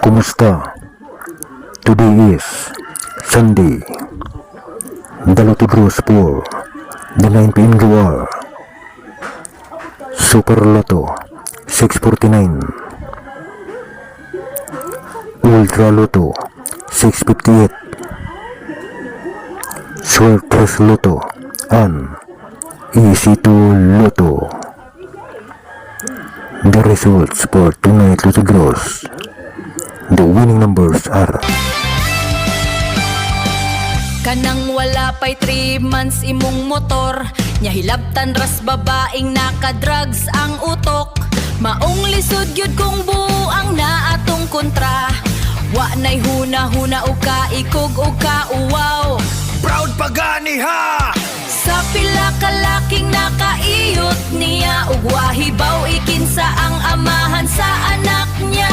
Kumusta? Today is Sunday, the Lotto draws for the 9 p.m. drawer. Super Lotto 649, Ultra Lotto 658, Swertres Lotto, and EC2 Lotto. The results for tonight Lotto draws. The winning numbers are kanang wala pa'y 3 months imong motor, nya hilabtan ras babaeng naka-drugs ang utok. Maong lisod gyud kung buang na atong kontra, wa nay huna-huna o kaikog o kauwaw. Proud pagani ha! Sa pila ka laking nakaiyot niya, ug wahibaw ikinsa ang amahan sa anak niya.